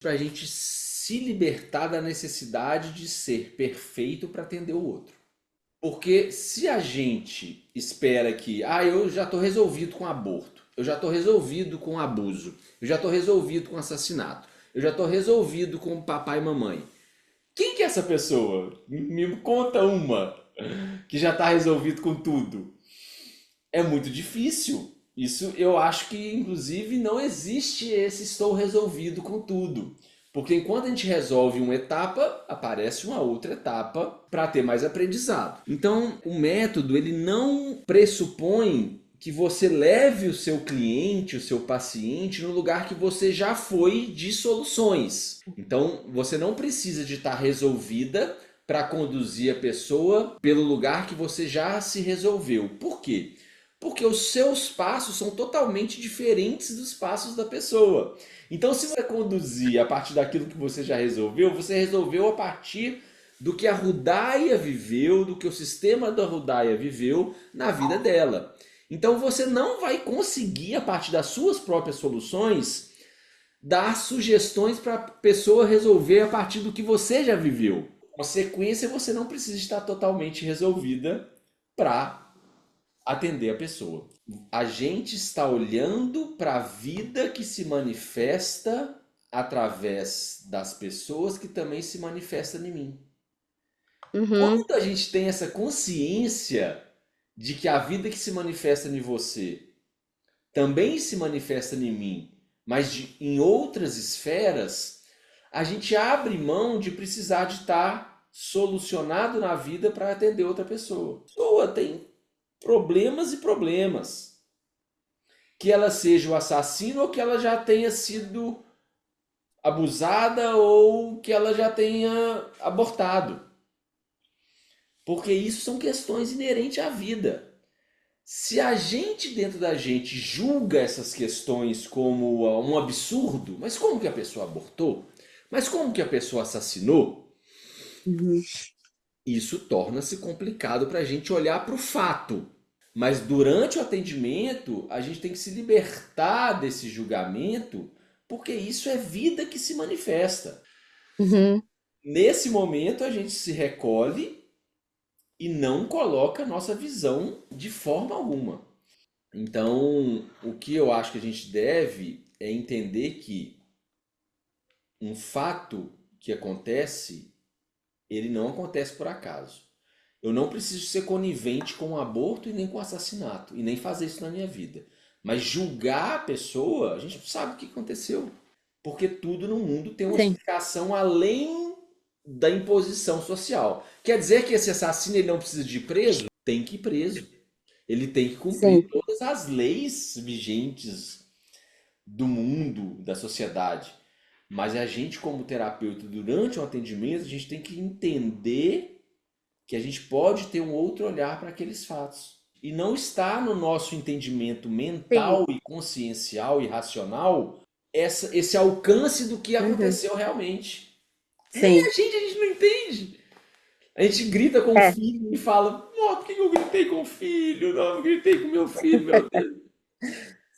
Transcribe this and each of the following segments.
para a gente se libertar da necessidade de ser perfeito para atender o outro. Porque se a gente espera que, eu já estou resolvido com aborto, eu já estou resolvido com abuso, eu já estou resolvido com assassinato, eu já estou resolvido com papai e mamãe. Quem que é essa pessoa? Me conta uma que já está resolvido com tudo. É muito difícil. Isso eu acho que, inclusive, não existe esse estou resolvido com tudo. Porque enquanto a gente resolve uma etapa, aparece uma outra etapa para ter mais aprendizado. Então, o método ele não pressupõe que você leve o seu cliente, o seu paciente, no lugar que você já foi de soluções. Então, você não precisa de estar resolvida para conduzir a pessoa pelo lugar que você já se resolveu. Por quê? Porque os seus passos são totalmente diferentes dos passos da pessoa. Então, se você conduzir a partir daquilo que você resolveu a partir do que a Rudaia viveu, do que o sistema da Rudaia viveu na vida dela. Então, você não vai conseguir, a partir das suas próprias soluções, dar sugestões para a pessoa resolver a partir do que você já viveu. Consequência, você não precisa estar totalmente resolvida para atender a pessoa. A gente está olhando para a vida que se manifesta através das pessoas que também se manifestam em mim. Uhum. Quando a gente tem essa consciência de que a vida que se manifesta em você também se manifesta em mim, mas em outras esferas, a gente abre mão de precisar de estar solucionado na vida para atender outra pessoa. A pessoa tem problemas e problemas. Que ela seja o assassino ou que ela já tenha sido abusada ou que ela já tenha abortado. Porque isso são questões inerentes à vida. Se a gente dentro da gente julga essas questões como um absurdo, mas como que a pessoa abortou? Mas como que a pessoa assassinou? Uhum. Isso torna-se complicado para a gente olhar para o fato. Mas durante o atendimento, a gente tem que se libertar desse julgamento, porque isso é vida que se manifesta. Uhum. Nesse momento, a gente se recolhe e não coloca a nossa visão de forma alguma. Então, o que eu acho que a gente deve é entender que um fato que acontece, ele não acontece por acaso. Eu não preciso ser conivente com o aborto e nem com o assassinato, e nem fazer isso na minha vida. Mas julgar a pessoa, a gente não sabe o que aconteceu. Porque tudo no mundo tem uma Sim, explicação além da imposição social. Quer dizer que esse assassino ele não precisa de ir preso? Tem que ir preso. Ele tem que cumprir sim, todas as leis vigentes do mundo, da sociedade. Mas a gente, como terapeuta, durante o atendimento, a gente tem que entender que a gente pode ter um outro olhar para aqueles fatos. E não está no nosso entendimento sim. mental e consciencial e racional esse alcance do que Uhum. aconteceu realmente. Nem Sim. a gente não entende. A gente grita com o É. filho e fala: "Não, por que eu gritei com o filho? Não, eu gritei com meu filho, meu Deus."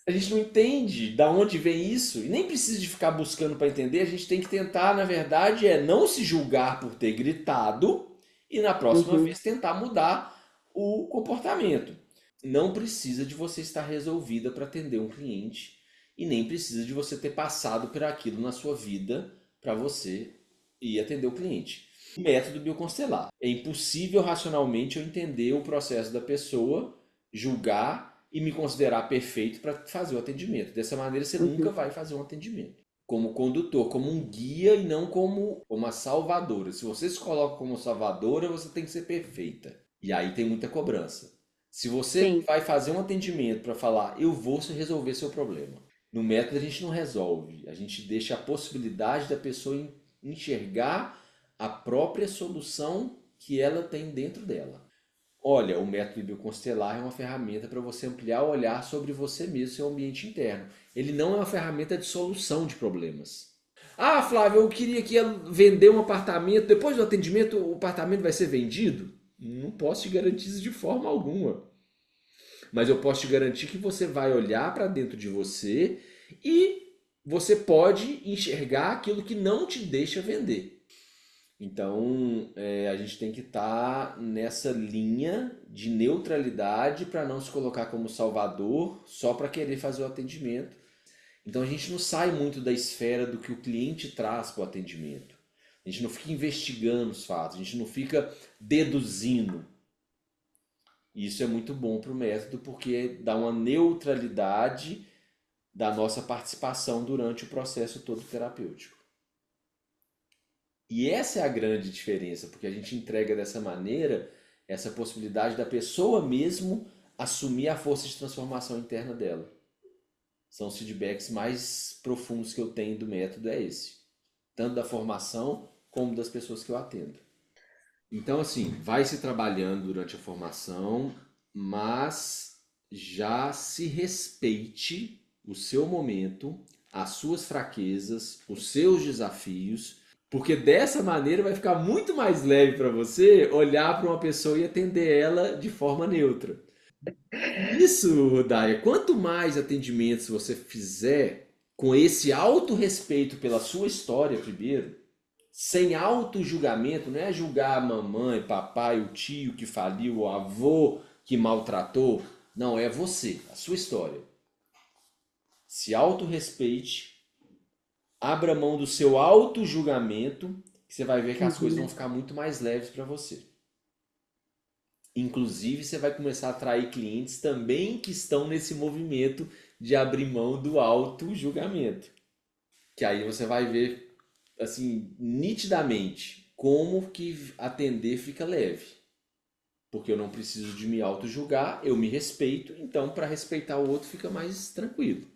A gente não entende da onde vem isso e nem precisa de ficar buscando para entender. A gente tem que tentar, na verdade, não se julgar por ter gritado e na próxima Uhum. vez tentar mudar o comportamento. Não precisa de você estar resolvida para atender um cliente e nem precisa de você ter passado por aquilo na sua vida para você ir atender o cliente. O método bioconstelar. É impossível racionalmente eu entender o processo da pessoa, julgar e me considerar perfeito para fazer o atendimento. Dessa maneira você nunca Uhum. vai fazer um atendimento. Como condutor, como um guia e não como uma salvadora. Se você se coloca como salvadora, você tem que ser perfeita. E aí tem muita cobrança. Se você Sim. vai fazer um atendimento para falar, eu vou resolver seu problema. No método a gente não resolve, a gente deixa a possibilidade da pessoa enxergar a própria solução que ela tem dentro dela. Olha, o método bioconstelar é uma ferramenta para você ampliar o olhar sobre você mesmo, seu ambiente interno. Ele não é uma ferramenta de solução de problemas. Ah, Flávio, eu queria que ia vender um apartamento. Depois do atendimento, o apartamento vai ser vendido? Não posso te garantir isso de forma alguma. Mas eu posso te garantir que você vai olhar para dentro de você e você pode enxergar aquilo que não te deixa vender. Então, a gente tem que estar nessa linha de neutralidade para não se colocar como salvador só para querer fazer o atendimento. Então, a gente não sai muito da esfera do que o cliente traz para o atendimento. A gente não fica investigando os fatos, a gente não fica deduzindo. E isso é muito bom para o método porque dá uma neutralidade da nossa participação durante o processo todo terapêutico. E essa é a grande diferença, porque a gente entrega dessa maneira essa possibilidade da pessoa mesmo assumir a força de transformação interna dela. São os feedbacks mais profundos que eu tenho do método, é esse. Tanto da formação como das pessoas que eu atendo. Então, assim, vai se trabalhando durante a formação, mas já se respeite o seu momento, as suas fraquezas, os seus desafios, porque dessa maneira vai ficar muito mais leve para você olhar para uma pessoa e atender ela de forma neutra. Isso, Rodaya, quanto mais atendimentos você fizer com esse autorrespeito pela sua história primeiro, sem auto-julgamento, não é julgar a mamãe, papai, o tio que faliu, o avô que maltratou. Não, é você, a sua história. Se autorrespeite, abra mão do seu auto-julgamento, que você vai ver que as coisas vão Uhum. ficar muito mais leves para você. Inclusive, você vai começar a atrair clientes também que estão nesse movimento de abrir mão do auto-julgamento. Que aí você vai ver, assim, nitidamente como que atender fica leve. Porque eu não preciso de me auto-julgar, eu me respeito, então para respeitar o outro fica mais tranquilo.